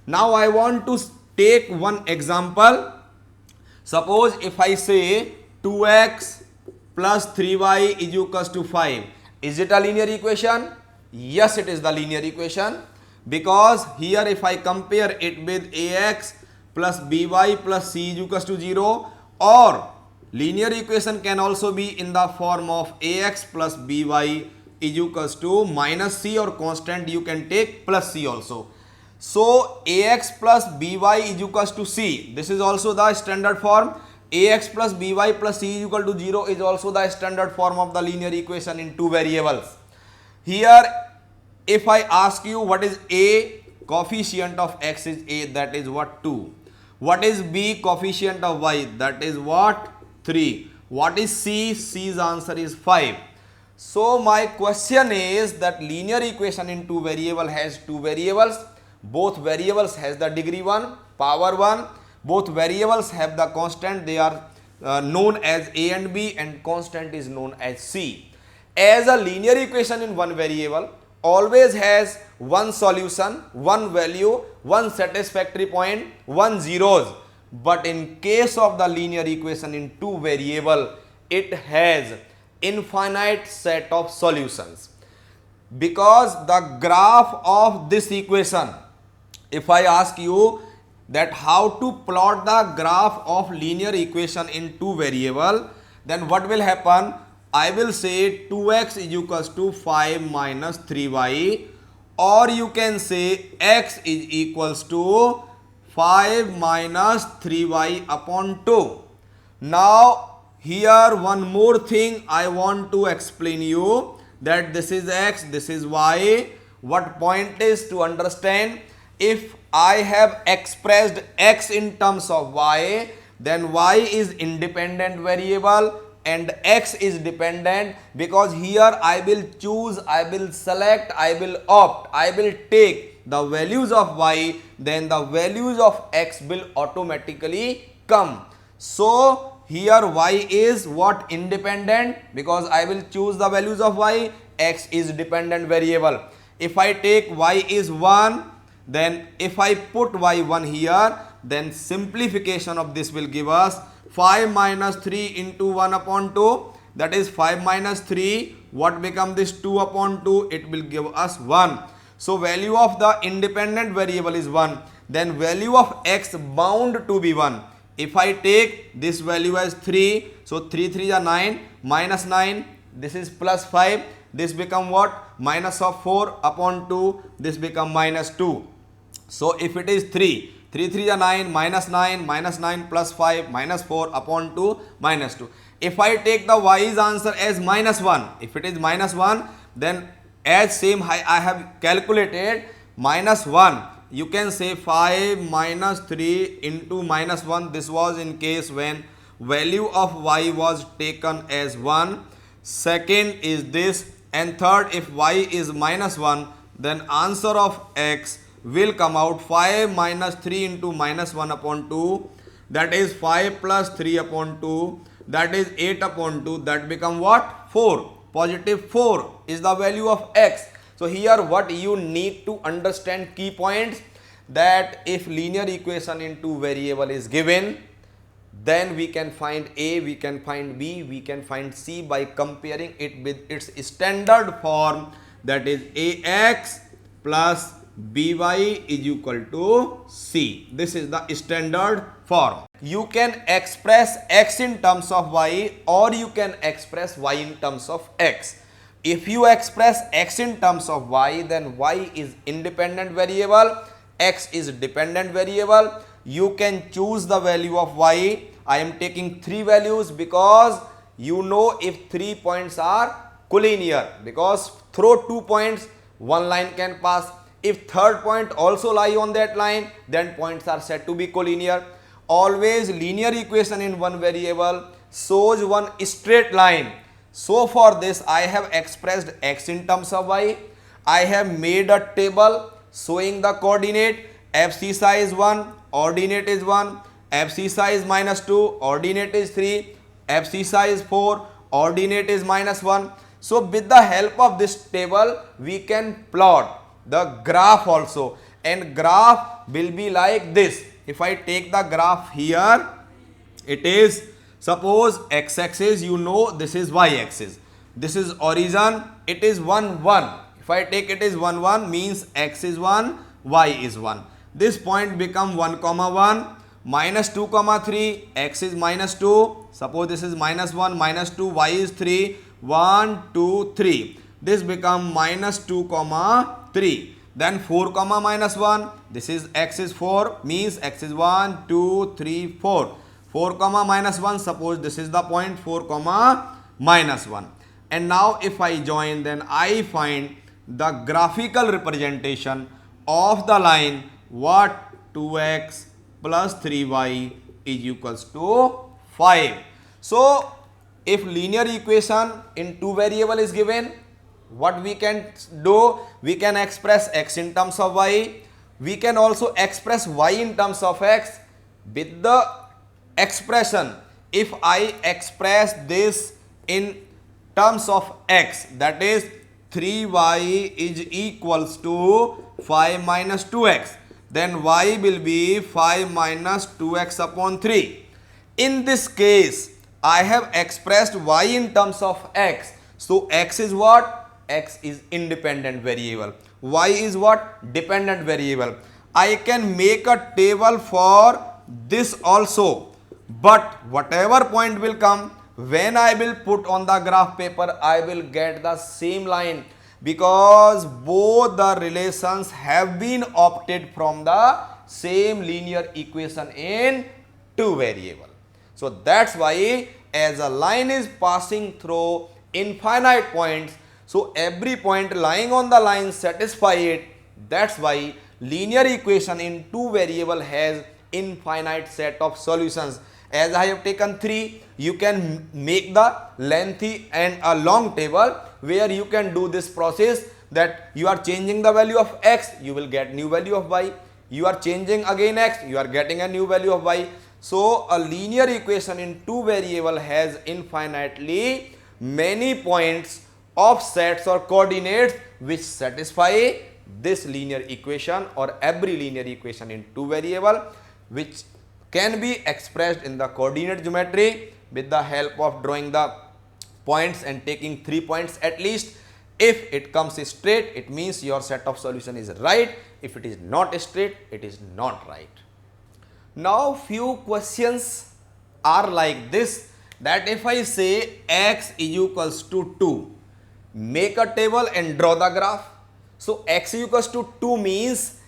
Now I want to take one example. Suppose if I say 2x plus 3y is equals to 5. Is it a linear equation? Yes, it is the linear equation, because here if I compare it with ax plus by plus c is equals to 0, or linear equation can also be in the form of ax plus by is equals to minus c, or constant you can take plus c also. So ax plus by is equals to c. This is also the standard form. Ax plus by plus c is equal to 0 is also the standard form of the linear equation in two variables. Here if I ask you what is a, coefficient of x is a, that is what, 2. What is b, coefficient of y, that is what, 3. What is c, c's answer is 5. So my question is that linear equation in two variable has two variables. Both variables has the degree 1, power 1. Both variables have the constant, they are known as a and b, and constant is known as c. As a linear equation in one variable always has one solution, one value, one satisfactory point, one zeros. But in case of the linear equation in two variable, it has infinite set of solutions, because the graph of this equation, if I ask you that how to plot the graph of linear equation in two variable, then what will happen? I will say 2x is equals to 5 minus 3y, or you can say x is equals to 5 minus 3y upon 2. Now here one more thing I want to explain you, that this is x, this is y. What point is to understand, if I have expressed x in terms of y, then y is independent variable and x is dependent, because here I will choose, I will select, I will opt, I will take the values of y, then the values of x will automatically come. So here y is what, independent, because I will choose the values of y. X is dependent variable. If I take y is 1, then if I put y1 here, then simplification of this will give us 5 minus 3 into 1 upon 2, that is 5 minus 3. What become this 2 upon 2? It will give us 1. So value of the independent variable is 1. Then value of x bound to be 1. If I take this value as 3, so 3 3 are 9, minus 9, this is plus 5, this become what? Minus of 4 upon 2, this become minus 2. So if it is 3, 3 3 are 9, minus 9 plus 5, minus 4 upon 2, minus 2. If I take the y's answer as minus 1, if it is minus 1, then as same I have calculated minus 1. You can say 5 minus 3 into minus 1. This was in case when value of y was taken as 1. Second is this, and third, if y is minus 1, then answer of x will come out 5 minus 3 into minus 1 upon 2, that is 5 plus 3 upon 2, that is 8 upon 2, that become what? 4. Positive 4 is the value of x. So here what you need to understand, key points, that if linear equation in two variable is given, then we can find a, we can find b, we can find c by comparing it with its standard form, that is ax plus by is equal to c. This is the standard form. You can express x in terms of y, or you can express y in terms of x. If you express x in terms of y, then y is independent variable, x is dependent variable. You can choose the value of y. I am taking 3 values because you know if 3 points are collinear, because through 2 points one line can pass. If third point also lie on that line, then points are said to be collinear. Always linear equation in one variable shows one straight line. So for this I have expressed x in terms of y. I have made a table showing the coordinate. Abscissa is 1, ordinate is 1. Abscissa is minus 2, ordinate is 3. Abscissa is 4, ordinate is minus 1. So with the help of this table we can plot the graph also, and graph will be like this. If I take the graph here, it is, suppose x-axis, you know this is y-axis, this is origin, it is 1 1. If I take it is 1 1 means x is 1, y is 1. This point become 1 comma 1, minus 2 comma 3, x is minus 2, suppose this is minus 1 minus 2, y is 3, 1 2 3, this become minus 2 comma 3, then 4 comma minus 1, this is x is 4 means x is 1 2 3 4, 4 comma minus 1, suppose this is the point 4 comma minus 1. And now if I join, then I find the graphical representation of the line what 2x plus 3y is equals to 5. So if linear equation in two variable is given, what we can do, we can express x in terms of y, we can also express y in terms of x. With the expression, if I express this in terms of x, that is 3y is equals to 5 minus 2x, then y will be 5 minus 2x upon 3. In this case, I have expressed y in terms of x. So x is what? X is independent variable. Y is what? Dependent variable. I can make a table for this also, but whatever point will come, when I will put on the graph paper, I will get the same line, because both the relations have been opted from the same linear equation in two variable. So that's why, as a line is passing through infinite points, so every point lying on the line satisfy it. That's why linear equation in two variable has infinite set of solutions. As I have taken 3, you can make the lengthy and a long table where you can do this process, that you are changing the value of x, you will get new value of y, you are changing again x, you are getting a new value of y. So a linear equation in two variable has infinitely many points of sets or coordinates which satisfy this linear equation, or every linear equation in two variable, which can be expressed in the coordinate geometry with the help of drawing the points and taking 3 points at least. If it comes straight, it means your set of solution is right. If it is not straight, it is not right. Now few questions are like this, that if I say x is equals to 2, make a table and draw the graph. So x is equals to 2 means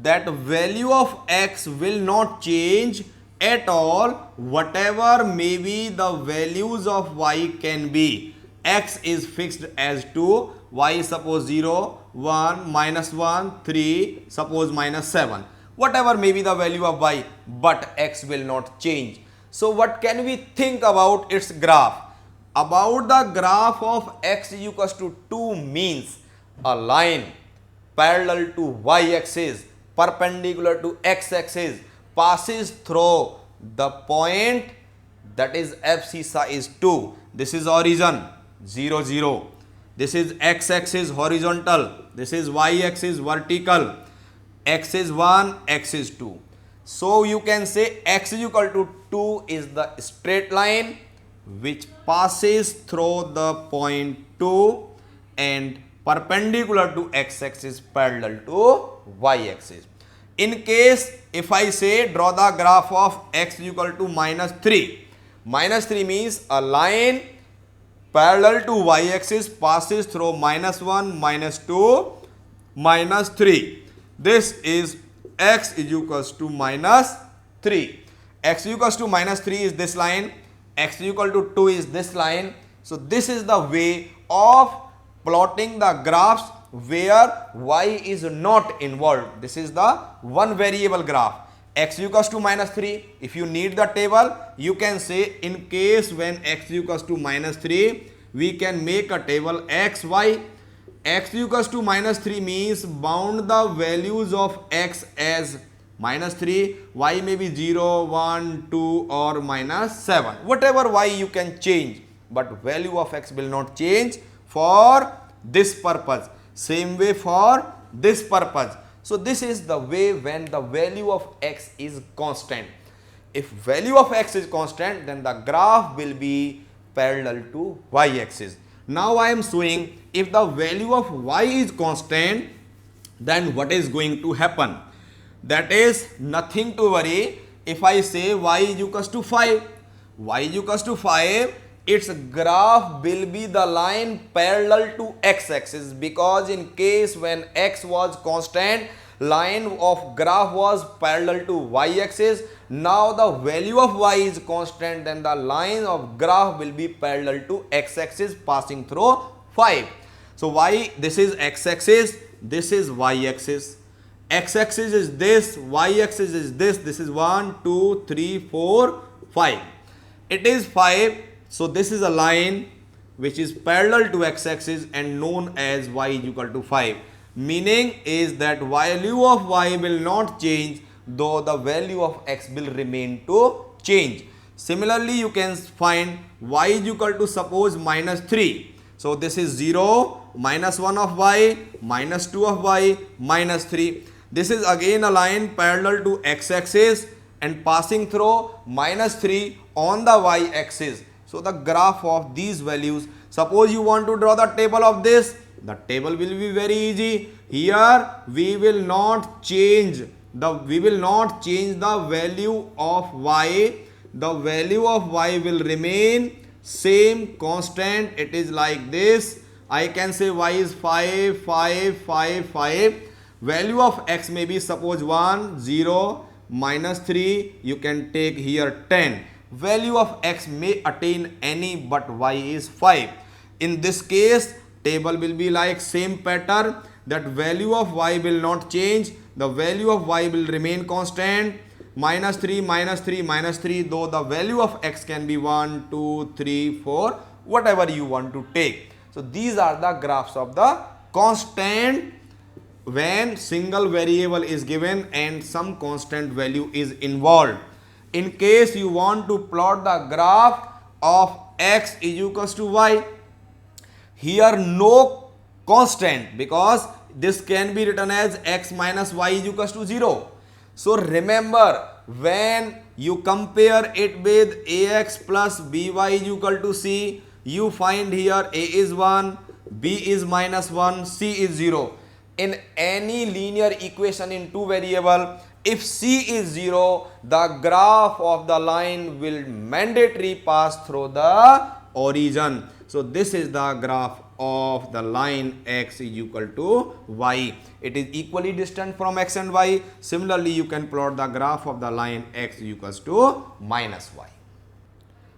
that value of x will not change at all, whatever may be the values of y can be. X is fixed as 2, y suppose 0, 1, minus 1, 3, suppose minus 7, whatever may be the value of y, but x will not change. So what can we think about its graph? About the graph of x is equals to 2 means a line parallel to y-axis, perpendicular to x-axis, passes through the point, that is abscissa is 2. This is origin 0 0. This is x-axis horizontal. This is y-axis vertical. X is 1, x is 2. So you can say x is equal to 2 is the straight line which passes through the point 2 and perpendicular to x-axis, parallel to y-axis. In case if I say draw the graph of x equal to minus 3, minus 3 means a line parallel to y-axis passes through minus 1, minus 2, minus 3. This is x is equals to minus 3. X equals to minus 3 is this line, x equal to 2 is this line. So this is the way of plotting the graphs where y is not involved. This is the one variable graph. X equals to minus 3. If you need the table, you can say in case when x equals to minus 3, we can make a table x, y. X equals to minus 3 means bound the values of x as minus 3, y may be 0, 1, 2 or minus 7. Whatever y you can change, but value of x will not change for this purpose. Same way for this purpose. So this is the way when the value of x is constant. If value of x is constant, then the graph will be parallel to y-axis. Now I am showing if the value of y is constant, then what is going to happen? That is nothing to worry. If I say y is equals to 5, y is equals to 5, its graph will be the line parallel to x-axis, because in case when x was constant, line of graph was parallel to y-axis. Now the value of y is constant, then the line of graph will be parallel to x-axis passing through 5. So y, this is x-axis, this is y-axis. X-axis is this, y-axis is this. This is 1, 2, 3, 4, 5. It is 5. So this is a line which is parallel to x-axis and known as y is equal to 5. Meaning is that value of y will not change, though the value of x will remain to change. Similarly, you can find y is equal to suppose minus 3. So this is 0, minus 1 of y, minus 2 of y, minus 3. This is again a line parallel to x-axis and passing through minus 3 on the y-axis. So the graph of these values, suppose you want to draw the table of this, the table will be very easy. Here we will not change the value of y. The value of y will remain same, constant. It is like this. I can say y is 5, 5, 5, 5. Value of x may be suppose 1, 0, minus 3. You can take here 10. Value of x may attain any, but y is 5. In this case, table will be like same pattern, that value of y will not change. The value of y will remain constant. Minus 3, minus 3, minus 3, though the value of x can be 1, 2, 3, 4, whatever you want to take. So these are the graphs of the constant when single variable is given and some constant value is involved. In case you want to plot the graph of x is equals to y, here no constant, because this can be written as x minus y is equals to 0. So remember, when you compare it with ax plus by is equal to c, you find here a is 1, b is minus 1, c is 0. In any linear equation in two variable, if c is 0, the graph of the line will mandatory pass through the origin. So this is the graph of the line x is equal to y. It is equally distant from x and y. Similarly, you can plot the graph of the line x is equals to minus y.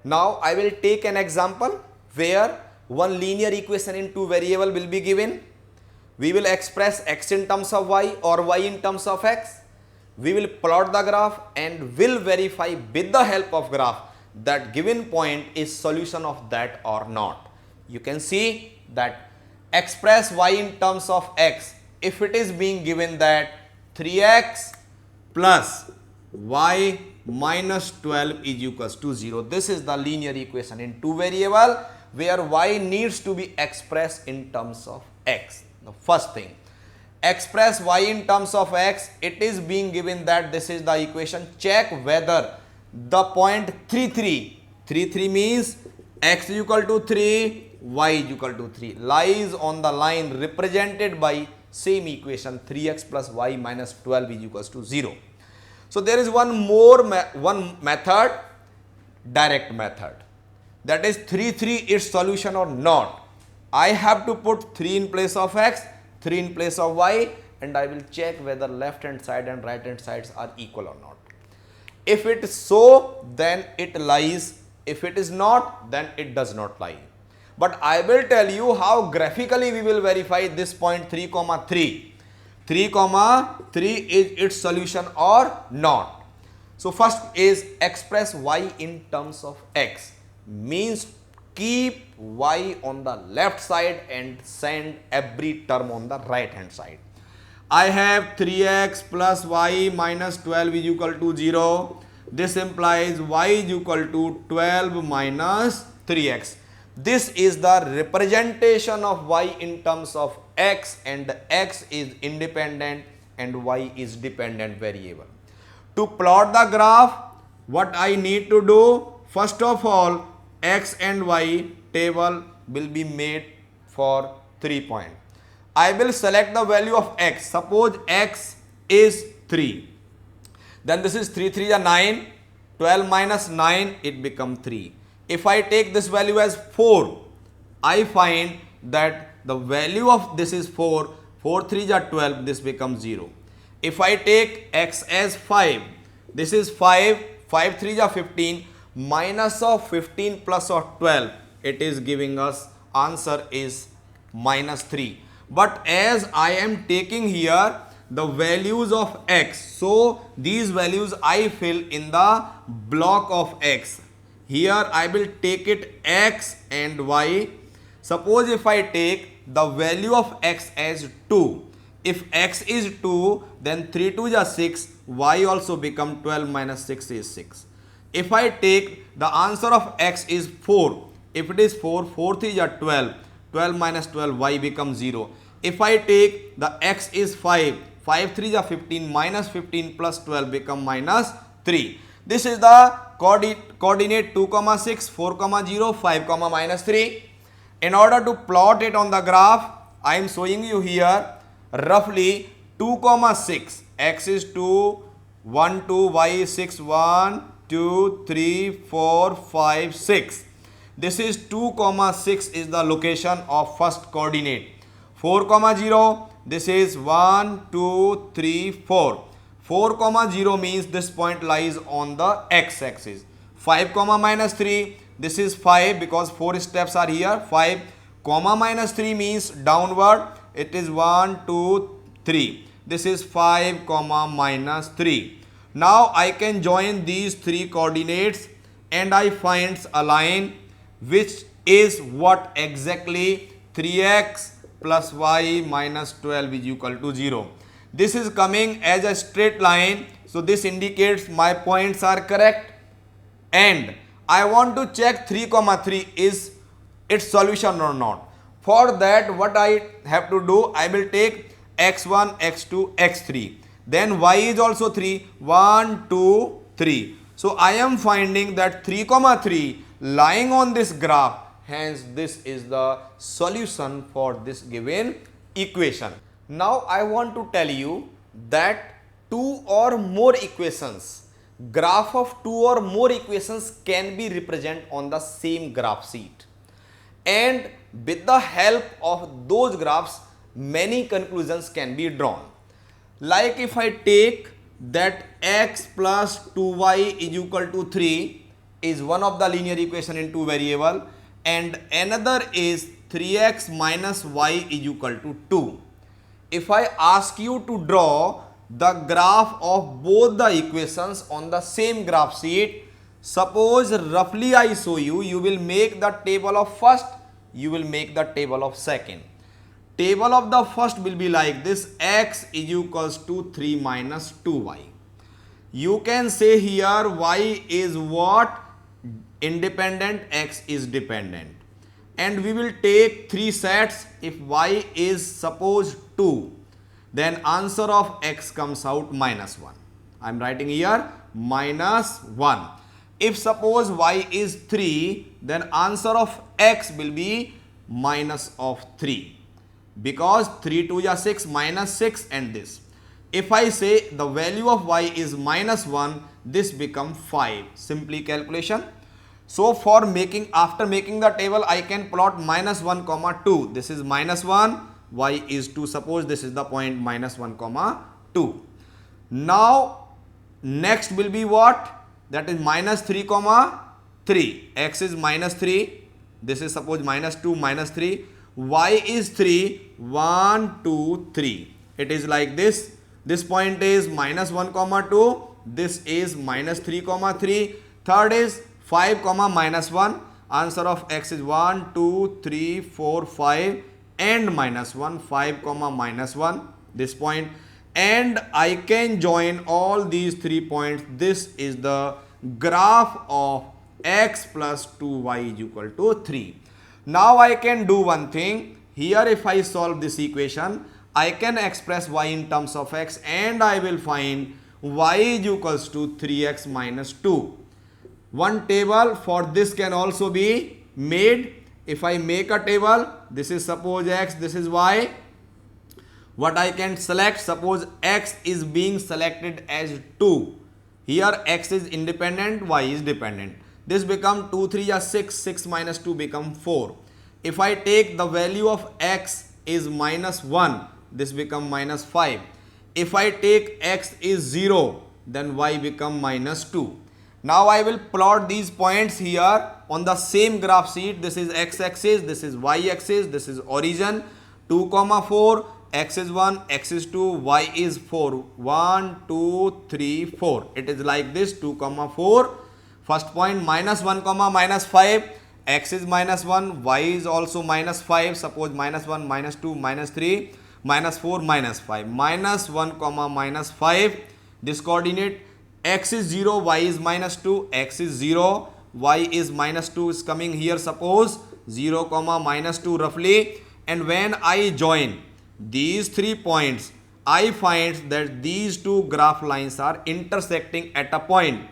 Now I will take an example where one linear equation in two variable will be given. We will express x in terms of y or y in terms of x. We will plot the graph and will verify with the help of graph that given point is solution of that or not. You can see that express y in terms of x, if it is being given that 3x plus y minus 12 is equals to 0. This is the linear equation in two variable where y needs to be expressed in terms of x. The first thing, express y in terms of x, it is being given that this is the equation. Check whether the point 3 means x is equal to 3, y is equal to 3 lies on the line represented by same equation 3x plus y minus 12 is equals to 0. So there is one more method, direct method, that is 3 its solution or not. I have to put 3 in place of x, 3 in place of y, and I will check whether left hand side and right hand sides are equal or not. If it is so, then it lies. If it is not, then it does not lie. But I will tell you how graphically we will verify this point 3, 3. 3, 3 is its solution or not. So first is express y in terms of x, means keep y on the left side and send every term on the right hand side. I have 3x plus y minus 12 is equal to 0. This implies y is equal to 12 minus 3x. This is the representation of y in terms of x, and x is independent and y is dependent variable. To plot the graph, what I need to do, first of all, x and y table will be made for 3 points. I will select the value of x. Suppose x is 3. Then this is 3 3 are 9. 12 minus 9, it becomes 3. If I take this value as 4, I find that the value of this is 4. 4 3 are 12, this becomes 0. If I take x as 5, this is 5. 5 3 are 15. Minus of 15 plus of 12, it is giving us answer is minus 3. But as I am taking here the values of x, so these values I fill in the block of x. Here I will take it x and y. Suppose if I take the value of x as 2, if x is 2, then 3 2 is 6, y also become 12 minus 6 is 6. If I take the answer of x is 4, if it is 4, 4 3 is 12, 12 minus 12, y becomes 0. If I take the x is 5, 5 3 is 15, minus 15 plus 12 become minus 3. This is the coordinate 2, 6, 4, 0, 5, minus 3. In order to plot it on the graph, I am showing you here roughly 2, 6, x is 2, 1, 2, y is 6, 1, 2, 3, 4, 5, 6. This is 2, 6 is the location of first coordinate. 4, 0, this is 1, 2, 3, 4. 4, 0 means this point lies on the x-axis. 5, minus 3, this is 5 because 4 steps are here. 5, minus 3 means downward. It is 1, 2, 3. This is 5, minus 3. Now I can join these three coordinates and I find a line which is what exactly 3x plus y minus 12 is equal to 0. This is coming as a straight line. So this indicates my points are correct. And I want to check 3, 3 is its solution or not. For that, what I have to do, I will take x1, x2, x3. Then y is also 3, 1, 2, 3. So I am finding that 3, 3 lying on this graph. Hence, this is the solution for this given equation. Now I want to tell you that two or more equations, graph of two or more equations can be represented on the same graph sheet. And with the help of those graphs, many conclusions can be drawn. Like if I take that x plus 2y is equal to 3 is one of the linear equation in two variable, and another is 3x minus y is equal to 2. If I ask you to draw the graph of both the equations on the same graph sheet, suppose roughly I show you, you will make the table of first, you will make the table of second. Table of the first will be like this: x is equals to 3 minus 2y. You can say here y is what? Independent, x is dependent. And we will take three sets. If y is suppose 2, then answer of x comes out minus 1. I am writing here minus 1. If suppose y is 3, then answer of x will be minus of 3. Because 3 2 is 6, minus 6 and this. If I say the value of y is minus 1, this becomes 5. Simply calculation. So for after making the table, I can plot minus 1, 2. This is minus 1, y is 2. Suppose this is the point minus 1, 2. Now next will be what? That is minus 3, 3. X is minus 3. This is suppose minus 2, minus 3. Y is 3, 1, 2, 3. It is like this. This point is minus 1, 2. This is minus 3, 3. Third is 5, minus 1. Answer of x is 1, 2, 3, 4, 5 and minus 1. 5, minus 1. This point. And I can join all these 3 points. This is the graph of x plus 2y is equal to 3. Now I can do one thing. Here if I solve this equation, I can express y in terms of x and I will find y is equals to 3x minus 2. One table for this can also be made. If I make a table, this is suppose x, this is y. What I can select, suppose x is being selected as 2. Here x is independent, y is dependent. This become 2 3 are 6, 6 minus 2 become 4. If I take the value of x is minus 1, this become minus 5. If I take x is 0, then y become minus 2. Now I will plot these points here on the same graph sheet. This is x-axis, this is y-axis, this is origin. 2, 4, x is 1, x is 2, y is 4. 1, 2, 3, 4. It is like this, 2, 4. First point minus 1, minus 5. X is minus 1, y is also minus 5. Suppose minus 1, minus 2, minus 3, minus 4, minus 5. Minus 1, minus 5. This coordinate, x is 0, y is minus 2, x is 0, y is minus 2 is coming here, suppose 0, minus 2 roughly. And when I join these 3 points, I find that these two graph lines are intersecting at a point.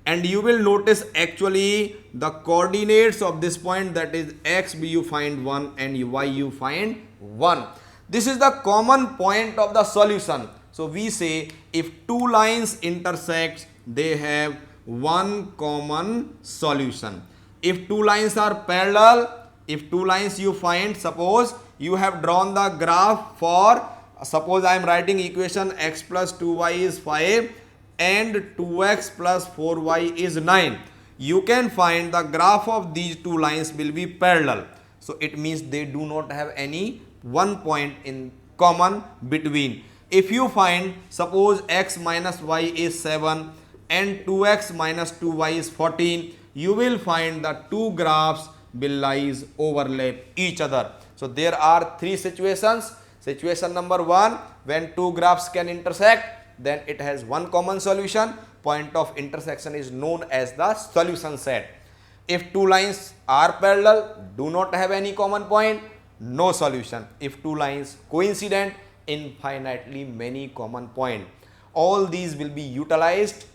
And you will notice actually the coordinates of this point, that is x you find 1 and y you find 1. This is the common point of the solution. So we say if two lines intersect, they have one common solution. If two lines are parallel, if two lines you find, suppose you have drawn the graph for, suppose I am writing equation x plus 2y is 5 and 2x plus 4y is 9. You can find the graph of these two lines will be parallel. So it means they do not have any one point in common between. If you find, suppose x minus y is 7 and 2x minus 2y is 14, you will find the two graphs will lies overlap each other. So there are 3 situations. Situation number 1, when two graphs can intersect, then it has one common solution. Point of intersection is known as the solution set. If two lines are parallel, do not have any common point, no solution. If two lines coincident, infinitely many common point. All these will be utilized